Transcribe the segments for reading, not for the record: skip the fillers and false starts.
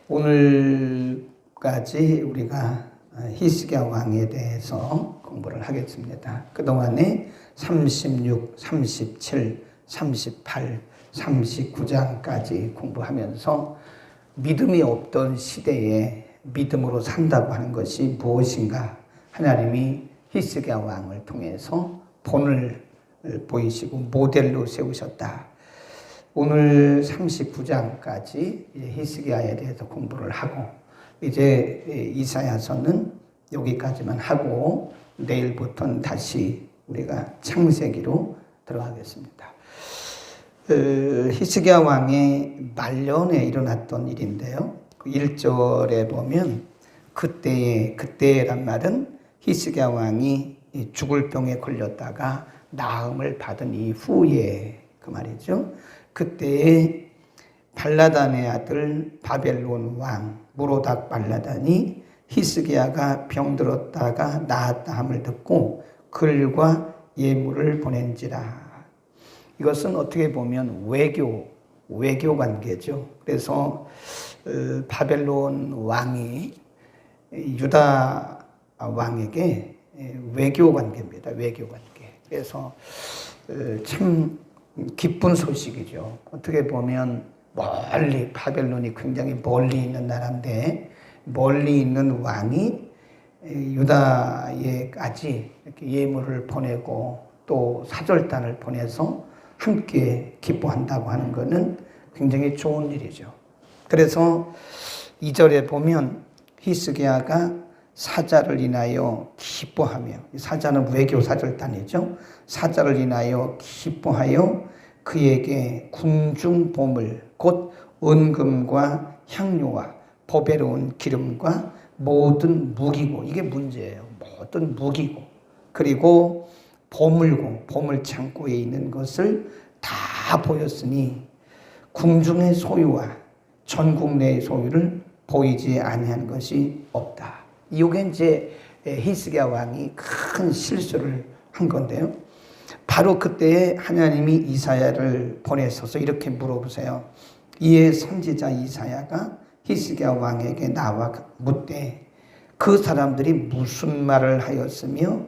오늘까지 우리가 히스기야 왕에 대해서 공부를 하겠습니다. 그동안에 36, 37, 38, 39장까지 공부하면서 믿음이 없던 시대에 믿음으로 산다고 하는 것이 무엇인가, 하나님이 히스기야 왕을 통해서 본을 보이시고 모델로 세우셨다. 오늘 39장까지 히스기야에 대해서 공부를 하고, 이제 이사야서는 여기까지만 하고 내일부터는 다시 우리가 창세기로 들어가겠습니다. 히스기야 왕의 말년에 일어났던 일인데요. 1절에 보면 그때란 말은 히스기야 왕이 죽을 병에 걸렸다가 나음을 받은 이후에 그 말이죠. 그때에 발라단의 아들 바벨론 왕 무로닥 발라단이 히스기야가 병들었다가 나았다 함을 듣고 글과 예물을 보낸지라. 이것은 어떻게 보면 외교 관계죠. 그래서 바벨론 왕이 유다 왕에게 외교 관계입니다. 외교 관계. 그래서 참 기쁜 소식이죠. 어떻게 보면 멀리, 바벨론이 굉장히 멀리 있는 나라인데 멀리 있는 왕이 유다에까지 이렇게 예물을 보내고 또 사절단을 보내서 함께 기뻐한다고 하는 것은 굉장히 좋은 일이죠. 그래서 2절에 보면 히스기야가 사자를 인하여 기뻐하며, 사자는 외교 사절단이죠. 사자를 인하여 기뻐하여 그에게 궁중 보물 곧 은금과 향료와 보배로운 기름과 모든 무기고, 이게 문제예요. 모든 무기고, 그리고 보물고, 보물 창고에 있는 것을 다 보였으니 궁중의 소유와 전국 내의 소유를 보이지 아니한 것이 없다. 이게 이제 히스기야 왕이 큰 실수를 한 건데요. 바로 그때에 하나님이 이사야를 보내셔서 이렇게 물어보세요. 이에 선지자 이사야가 히스기야 왕에게 나와 묻되 그 사람들이 무슨 말을 하였으며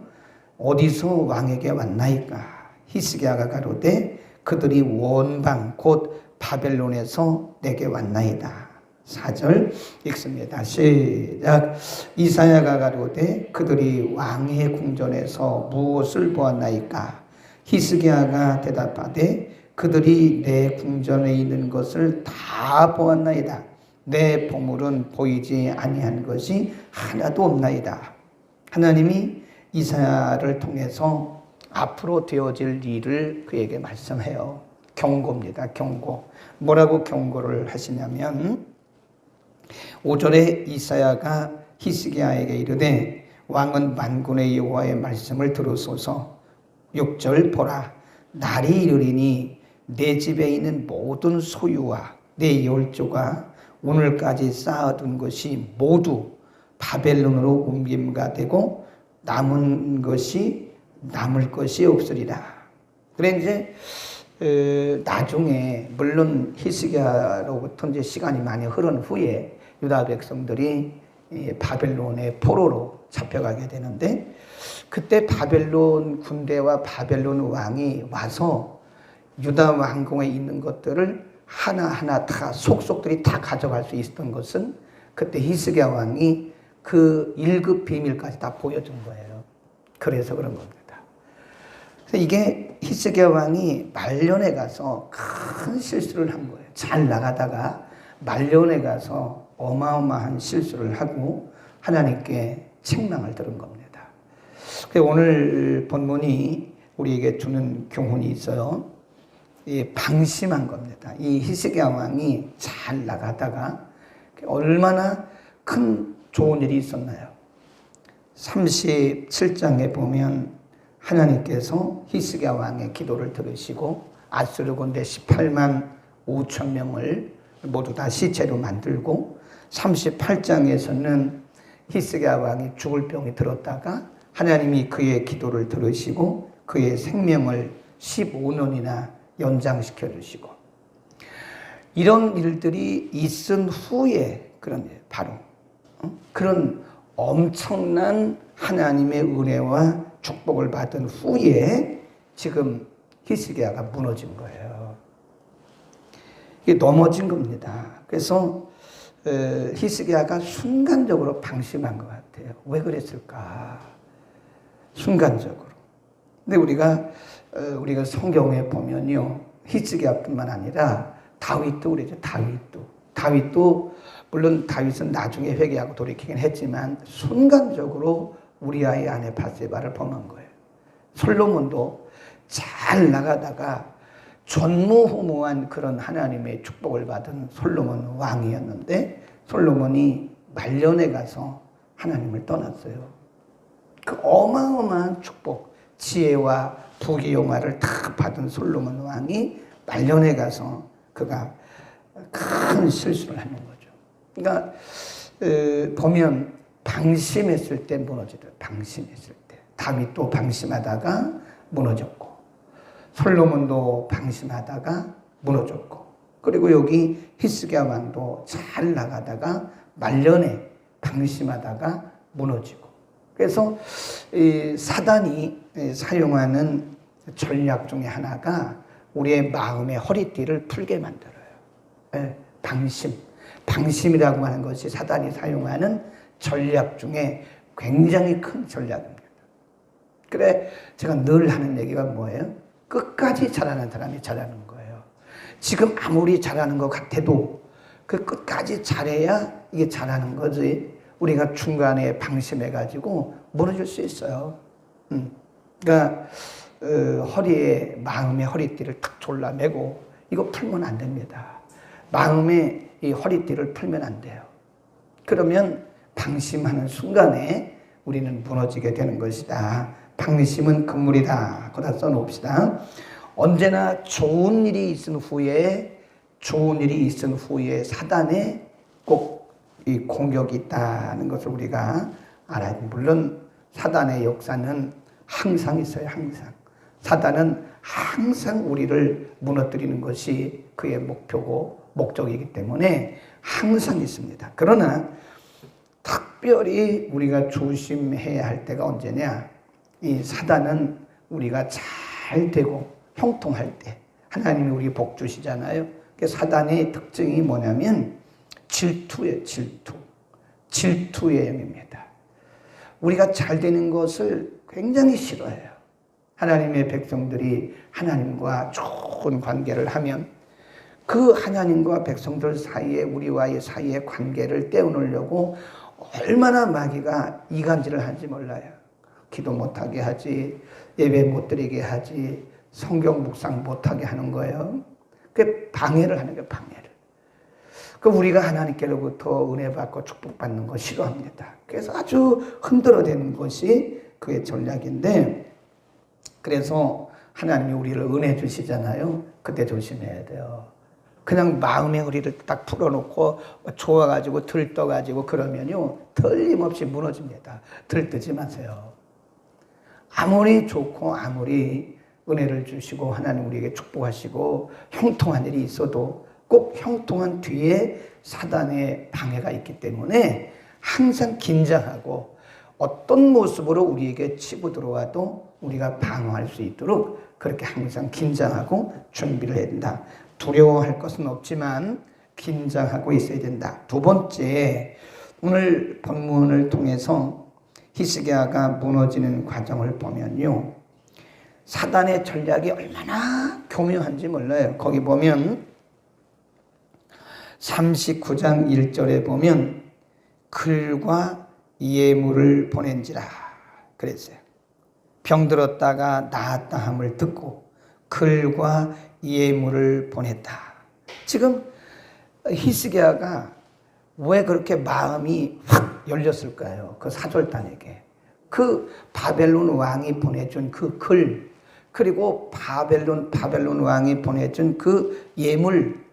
어디서 왕에게 왔나이까? 히스기야가 가로되 그들이 원방 곧 바벨론에서 내게 왔나이다. 4절 읽습니다. 시작. 이사야가 가로되 그들이 왕의 궁전에서 무엇을 보았나이까? 히스기야가 대답하되 그들이 내 궁전에 있는 것을 다 보았나이다. 내 보물은 보이지 아니한 것이 하나도 없나이다. 하나님이 이사야를 통해서 앞으로 되어질 일을 그에게 말씀해요. 경고입니다. 경고. 뭐라고 경고를 하시냐면 5절에 이사야가 히스기야에게 이르되 왕은 만군의 여호와의 말씀을 들으소서. 6절 보라, 날이 이르리니 내 집에 있는 모든 소유와 내 열조가 오늘까지 쌓아둔 것이 모두 바벨론으로 옮김가 되고 남을 것이 없으리라. 그래 이제 나중에 물론 히스기야로부터 이제 시간이 많이 흐른 후에 유다 백성들이 바벨론의 포로로 잡혀가게 되는데, 그때 바벨론 군대와 바벨론 왕이 와서 유다 왕궁에 있는 것들을 하나하나 다 속속들이 다 가져갈 수 있었던 것은 그때 히스기야 왕이 그 1급 비밀까지 다 보여준 거예요. 그래서 그런 겁니다. 그래서 이게 히스기야 왕이 말년에 가서 큰 실수를 한 거예요. 잘 나가다가 말년에 가서 어마어마한 실수를 하고 하나님께 책망을 들은 겁니다. 오늘 본문이 우리에게 주는 교훈이 있어요. 방심한 겁니다. 이 히스기야 왕이 잘 나가다가 얼마나 큰 좋은 일이 있었나요? 37장에 보면 하나님께서 히스기야 왕의 기도를 들으시고 아수르 군대 18만 5천 명을 모두 다 시체로 만들고, 38장에서는 히스기야 왕이 죽을 병이 들었다가 하나님이 그의 기도를 들으시고 그의 생명을 15년이나 연장시켜 주시고, 이런 일들이 있은 후에 그런 일, 바로 그런 엄청난 하나님의 은혜와 축복을 받은 후에 지금 히스기야가 무너진 거예요. 이게 넘어진 겁니다. 그래서 히스기야가 순간적으로 방심한 것 같아요. 왜 그랬을까? 순간적으로. 근데 우리가 성경에 보면요, 히스기야뿐만 아니라 다윗도 그러죠. 다윗도 물론 다윗은 나중에 회개하고 돌이키긴 했지만 순간적으로 우리아의 아내 바세바를 범한 거예요. 솔로몬도 잘 나가다가 전무후무한 그런 하나님의 축복을 받은 솔로몬 왕이었는데 솔로몬이 말년에 가서 하나님을 떠났어요. 그 어마어마한 축복, 지혜와 부귀영화를 다 받은 솔로몬 왕이 말년에 가서 그가 큰 실수를 하는 거죠. 그러니까 보면 방심했을 때 무너지더라고요. 방심했을 때. 다윗도 방심하다가 무너졌고 솔로몬도 방심하다가 무너졌고 그리고 여기 히스기야 왕도 잘 나가다가 말년에 방심하다가 무너지고 그래서 사단이 사용하는 전략 중에 하나가 우리의 마음의 허리띠를 풀게 만들어요. 방심이라고 하는 것이 사단이 사용하는 전략 중에 굉장히 큰 전략입니다. 그래 제가 늘 하는 얘기가 뭐예요? 끝까지 잘하는 사람이 잘하는 거예요. 지금 아무리 잘하는 것 같아도 그 끝까지 잘해야 이게 잘하는 거지. 우리가 중간에 방심해가지고 무너질 수 있어요. 그러니까 허리에 마음의 허리띠를 탁 졸라매고 이거 풀면 안 됩니다. 마음의 이 허리띠를 풀면 안 돼요. 그러면 방심하는 순간에 우리는 무너지게 되는 것이다. 방심은 금물이다. 거기다 써놓읍시다. 언제나 좋은 일이 있은 후에 사단에 꼭 이 공격이 있다는 것을 우리가 알아야 돼요. 물론 사단의 역사는 항상 있어요. 항상. 사단은 항상 우리를 무너뜨리는 것이 그의 목적이기 때문에 항상 있습니다. 그러나 특별히 우리가 조심해야 할 때가 언제냐? 이 사단은 우리가 잘 되고 형통할 때 하나님이 우리 복 주시잖아요. 사단의 특징이 뭐냐면 질투예요. 질투의 영입니다. 우리가 잘 되는 것을 굉장히 싫어해요. 하나님의 백성들이 하나님과 좋은 관계를 하면 그 하나님과 백성들 사이에 우리와의 사이의 관계를 떼어놓으려고 얼마나 마귀가 이간질을 하는지 몰라요. 기도 못하게 하지, 예배 못 드리게 하지, 성경 묵상 못하게 하는 거예요. 그 방해를 하는 거예요. 방해를. 그 우리가 하나님께로부터 은혜 받고 축복받는 거 싫어합니다. 그래서 아주 흔들어대는 것이 그의 전략인데 그래서 하나님이 우리를 은혜 주시잖아요. 그때 조심해야 돼요. 그냥 마음의 허리를 딱 풀어놓고 좋아가지고 들떠가지고 그러면요 틀림없이 무너집니다. 들뜨지 마세요. 아무리 좋고 아무리 은혜를 주시고 하나님 우리에게 축복하시고 형통한 일이 있어도 꼭 형통한 뒤에 사단의 방해가 있기 때문에 항상 긴장하고 어떤 모습으로 우리에게 치고 들어와도 우리가 방어할 수 있도록 그렇게 항상 긴장하고 준비를 해야 된다. 두려워할 것은 없지만 긴장하고 있어야 된다. 두 번째, 오늘 본문을 통해서 히스기야가 무너지는 과정을 보면요. 사단의 전략이 얼마나 교묘한지 몰라요. 거기 보면 39장 1절에 보면 글과 예물을 보낸지라 그랬어요. 병들었다가 나았다 함을 듣고 글과 예물을 보냈다. 지금 히스기야가 왜 그렇게 마음이 확 열렸을까요? 그 사절단에게. 그 바벨론 왕이 보내준 그 글, 그리고 바벨론 왕이 보내준 그 예물,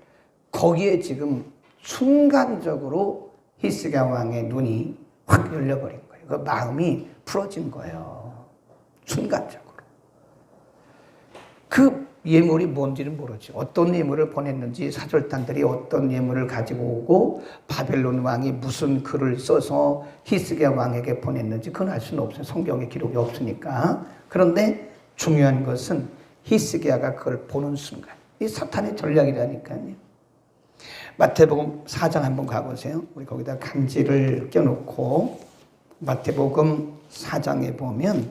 거기에 지금 순간적으로 히스기야 왕의 눈이 확 열려버린 거예요. 그 마음이 풀어진 거예요. 순간적으로. 그 예물이 뭔지는 모르지. 어떤 예물을 보냈는지, 사절단들이 어떤 예물을 가지고 오고 바벨론 왕이 무슨 글을 써서 히스기야 왕에게 보냈는지 그건 알 수는 없어요. 성경에 기록이 없으니까. 그런데 중요한 것은 히스기야가 그걸 보는 순간, 이 사탄의 전략이라니까요. 마태복음 4장 한번 가보세요. 우리 거기다 간지를 껴놓고 마태복음 4장에 보면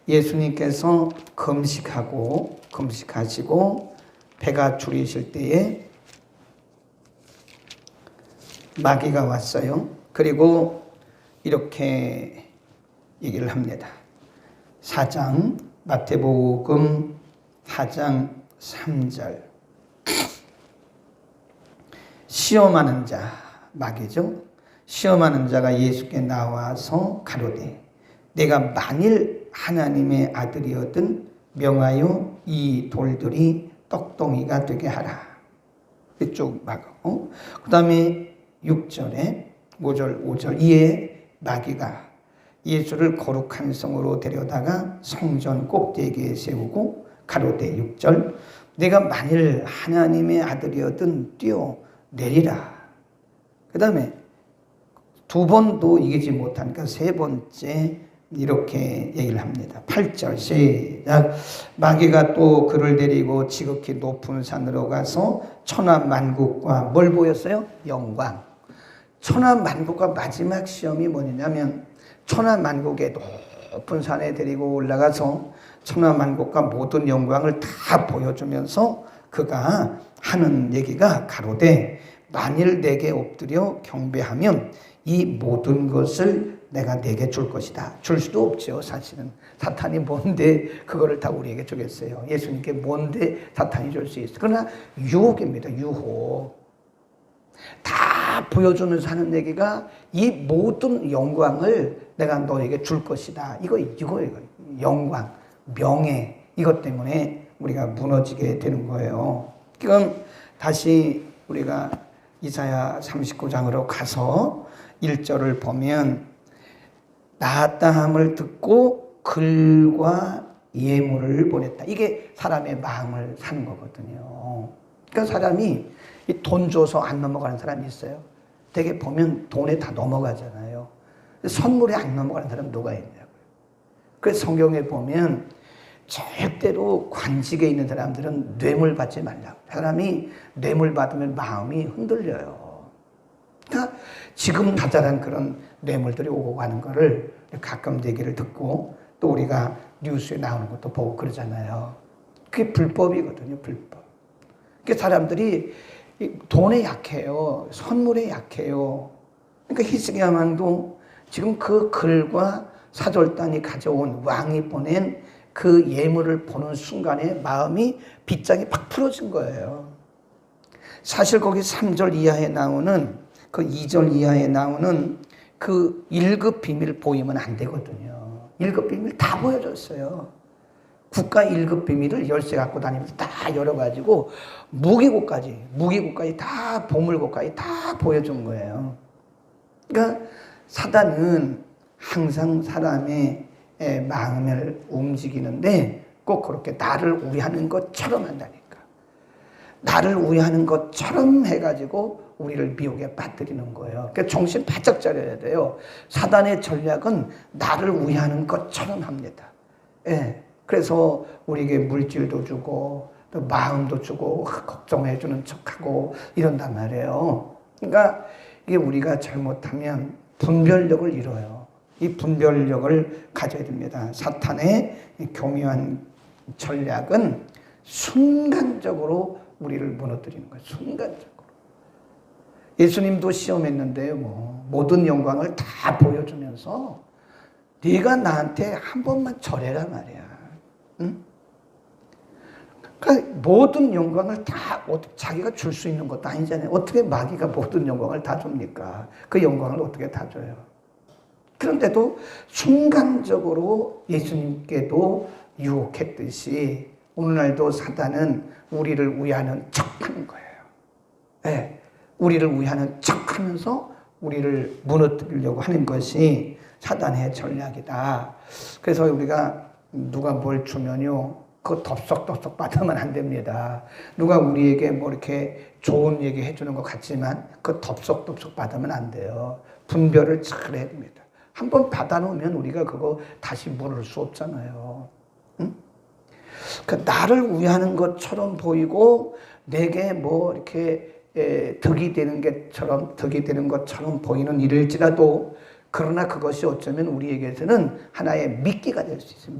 예수님께서 금식하시고 배가 줄이실 때에 마귀가 왔어요. 그리고 이렇게 얘기를 합니다. 마태복음 4장 3절. 시험하는 자, 마귀죠. 시험하는 자가 예수께 나와서 가로되 내가 만일 하나님의 아들이었든 명하여 이 돌들이 떡덩이가 되게 하라. 이쪽 마귀. 그 다음에 6절에 5절 이에 마귀가 예수를 거룩한 성으로 데려다가 성전 꼭대기에 세우고 가로되 6절 내가 만일 하나님의 아들이었든 뛰어내리라. 그 다음에 두 번도 이기지 못하니까 세 번째 이렇게 얘기를 합니다. 8절 시작. 마귀가 또 그를 데리고 지극히 높은 산으로 가서 천하만국과 뭘 보였어요? 영광. 천하만국과 마지막 시험이 뭐냐면 천하만국의 높은 산에 데리고 올라가서 천하만국과 모든 영광을 다 보여주면서 그가 하는 얘기가 가로되 만일 내게 엎드려 경배하면 이 모든 것을 내가 내게 줄 것이다. 줄 수도 없죠. 사실은 사탄이 뭔데 그거를 다 우리에게 주겠어요. 예수님께 뭔데 사탄이 줄 수 있어요. 그러나 유혹입니다. 유혹. 다 보여주면서 하는 얘기가 이 모든 영광을 내가 너에게 줄 것이다. 이거 영광, 명예 이것 때문에 우리가 무너지게 되는 거예요. 그럼 다시 우리가 이사야 39장으로 가서 1절을 보면 나았다함을 듣고 글과 예물을 보냈다. 이게 사람의 마음을 사는 거거든요. 그러니까 사람이 돈 줘서 안 넘어가는 사람이 있어요. 되게 보면 돈에 다 넘어가잖아요. 선물에 안 넘어가는 사람 누가 있냐고요. 그래서 성경에 보면 절대로 관직에 있는 사람들은 뇌물 받지 말라고. 사람이 뇌물 받으면 마음이 흔들려요. 그러니까 지금 자잘한 그런 뇌물들이 오고 가는 거를 가끔 얘기를 듣고 또 우리가 뉴스에 나오는 것도 보고 그러잖아요. 그게 불법이거든요, 불법. 그러니까 사람들이 돈에 약해요. 선물에 약해요. 그러니까 히스기야 왕도 지금 그 글과 사절단이 가져온 왕이 보낸 그 예물을 보는 순간에 마음이 빗장이 팍 풀어진 거예요. 사실 거기 3절 이하에 나오는 그 2절 이하에 나오는 그 1급 비밀 보이면 안 되거든요. 1급 비밀 다 보여줬어요. 국가 1급 비밀을 열쇠 갖고 다니면서 다 열어가지고 무기고까지 다 보물고까지 다 보여준 거예요. 그러니까 사단은 항상 사람의 마음을 움직이는데 꼭 그렇게 나를 우회하는 것처럼 한다니까. 나를 우회하는 것처럼 해가지고 우리를 미혹에 빠뜨리는 거예요. 그러니까 정신 바짝 차려야 돼요. 사단의 전략은 나를 우회하는 것처럼 합니다. 예. 그래서 우리에게 물질도 주고 또 마음도 주고 걱정해 주는 척하고 이런단 말이에요. 그러니까 이게 우리가 잘못하면 분별력을 잃어요. 이 분별력을 가져야 됩니다. 사탄의 교묘한 전략은 순간적으로 우리를 무너뜨리는 거예요. 순간적으로. 예수님도 시험했는데요. 모든 영광을 다 보여주면서 네가 나한테 한 번만 절해라 말이야. 응? 그러니까 모든 영광을 다 자기가 줄 수 있는 것도 아니잖아요. 어떻게 마귀가 모든 영광을 다 줍니까? 그 영광을 어떻게 다 줘요? 그런데도 순간적으로 예수님께도 유혹했듯이 오늘날도 사단은 우리를 우회하는 척하는 거예요. 네, 우리를 우회하는 척하면서 우리를 무너뜨리려고 하는 것이 사단의 전략이다. 그래서 우리가 누가 뭘 주면요 그거 덥석덥석 받으면 안 됩니다. 누가 우리에게 뭐 이렇게 좋은 얘기 해주는 것 같지만 그 덥석덥석 받으면 안 돼요. 분별을 잘 해야 됩니다. 한번 받아놓으면 우리가 그거 다시 물을 수 없잖아요. 응? 그 나를 위하는 것처럼 보이고 내게 뭐 이렇게 덕이 되는 것처럼 보이는 일일지라도 그러나 그것이 어쩌면 우리에게서는 하나의 미끼가 될 수 있어요.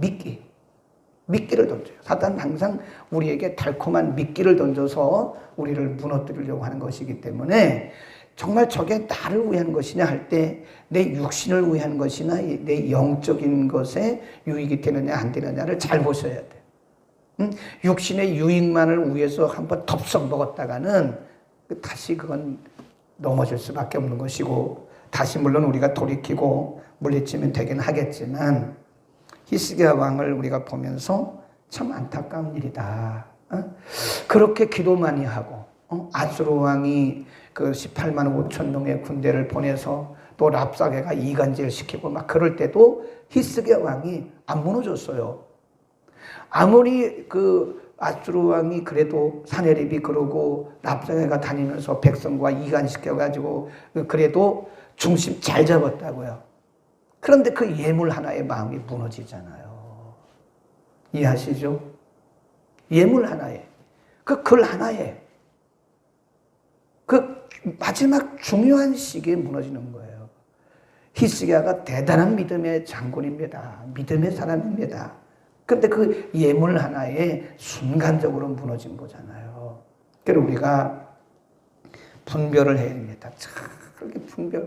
미끼를 던져요. 사단은 항상 우리에게 달콤한 미끼를 던져서 우리를 무너뜨리려고 하는 것이기 때문에 정말 저게 나를 위한 것이냐 할 때 내 육신을 위한 것이나 내 영적인 것에 유익이 되느냐 안 되느냐를 잘 보셔야 돼요. 육신의 유익만을 위해서 한번 덥석 먹었다가는 다시 그건 넘어질 수밖에 없는 것이고 다시 물론 우리가 돌이키고 물리치면 되긴 하겠지만 히스기야 왕을 우리가 보면서 참 안타까운 일이다. 그렇게 기도 많이 하고 아수르 왕이 그 18만 5천 명의 군대를 보내서 또 랍사게가 이간질 시키고 막 그럴 때도 히스기야 왕이 안 무너졌어요. 아무리 그 아수르 왕이 그래도 사네립이 그러고 랍사게가 다니면서 백성과 이간시켜가지고 그래도 중심 잘 잡았다고요. 그런데 그 예물 하나의 마음이 무너지잖아요. 이해하시죠? 예물 하나에, 그 글 하나에, 그 마지막 중요한 시기에 무너지는 거예요. 히스기야가 대단한 믿음의 장군입니다. 믿음의 사람입니다. 그런데 그 예물 하나에 순간적으로 무너진 거잖아요. 그래서 우리가 분별을 해야 됩니다. 그렇게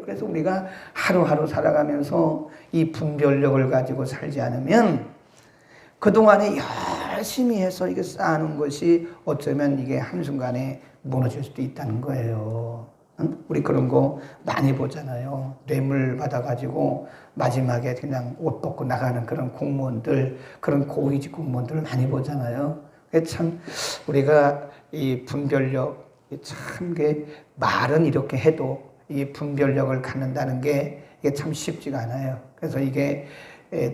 그래서 우리가 하루하루 살아가면서 이 분별력을 가지고 살지 않으면 그동안에 열심히 해서 이게 쌓아놓은 것이 어쩌면 이게 한순간에 무너질 수도 있다는 거예요. 우리 그런 거 많이 보잖아요. 뇌물 받아가지고 마지막에 그냥 옷 벗고 나가는 그런 공무원들, 그런 고위직 공무원들을 많이 보잖아요. 참 우리가 이 분별력, 참 말은 이렇게 해도 이 분별력을 갖는다는 게 이게 참 쉽지가 않아요. 그래서 이게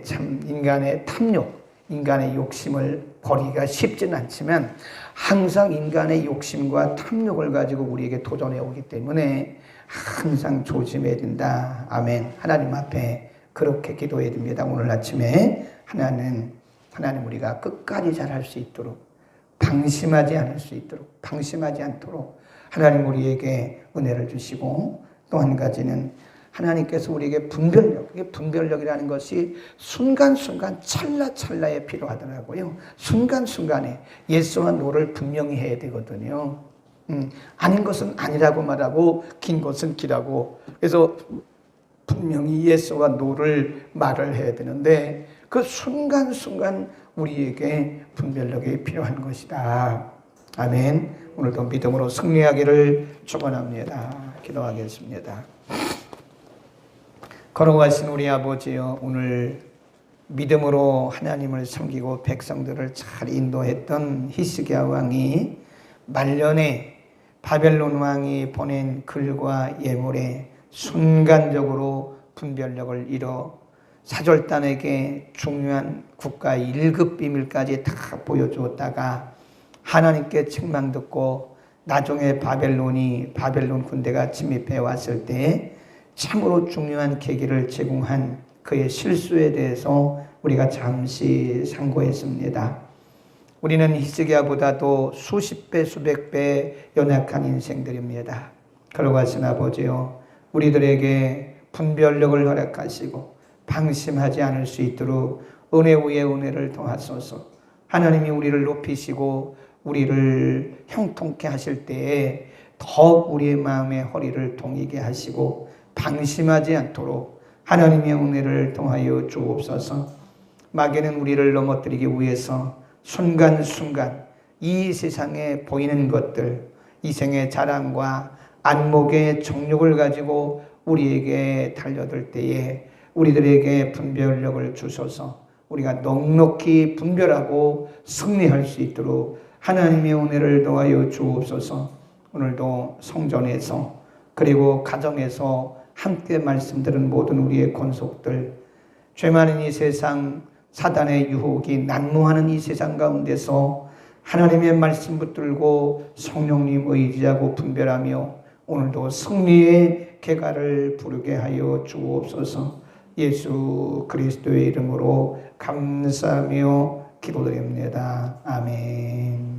참 인간의 탐욕, 인간의 욕심을 버리기가 쉽지는 않지만 항상 인간의 욕심과 탐욕을 가지고 우리에게 도전해 오기 때문에 항상 조심해야 된다. 아멘. 하나님 앞에 그렇게 기도해야 됩니다. 오늘 아침에 하나님 우리가 끝까지 잘할 수 있도록 방심하지 않도록 하나님 우리에게 은혜를 주시고 또 한 가지는 하나님께서 우리에게 분별력이라는 것이 순간순간 찰나찰나에 필요하더라고요. 순간순간에 예스와 노를 분명히 해야 되거든요. 아닌 것은 아니라고 말하고 긴 것은 기라고. 그래서 분명히 예스와 노를 말을 해야 되는데 그 순간순간 우리에게 분별력이 필요한 것이다. 아멘. 오늘도 믿음으로 승리하기를 축원합니다. 기도하겠습니다. 걸어가신 우리 아버지여, 오늘 믿음으로 하나님을 섬기고 백성들을 잘 인도했던 히스기야 왕이 말년에 바벨론 왕이 보낸 글과 예물에 순간적으로 분별력을 잃어 사절단에게 중요한 국가 1급 비밀까지 다 보여주었다가 하나님께 책망 듣고 나중에 바벨론 군대가 침입해 왔을 때 참으로 중요한 계기를 제공한 그의 실수에 대해서 우리가 잠시 상고했습니다. 우리는 히스기야보다도 수십 배, 수백 배 연약한 인생들입니다. 그러가신 아버지요, 우리들에게 분별력을 허락하시고 방심하지 않을 수 있도록 은혜 위에 은혜를 더하소서. 하나님이 우리를 높이시고 우리를 형통케 하실 때에 더욱 우리의 마음의 허리를 동이게 하시고 방심하지 않도록 하나님의 은혜를 통하여 주옵소서. 마귀는 우리를 넘어뜨리기 위해서 순간순간 이 세상에 보이는 것들, 이생의 자랑과 안목의 정욕을 가지고 우리에게 달려들 때에 우리들에게 분별력을 주셔서 우리가 넉넉히 분별하고 승리할 수 있도록 하나님의 은혜를 더하여 주옵소서. 오늘도 성전에서 그리고 가정에서 함께 말씀 들은 모든 우리의 권속들, 죄 많은 이 세상 사단의 유혹이 난무하는 이 세상 가운데서 하나님의 말씀 붙들고 성령님 의지하고 분별하며 오늘도 승리의 개가를 부르게 하여 주옵소서. 예수 그리스도의 이름으로 감사하며 기도드립니다. 아멘.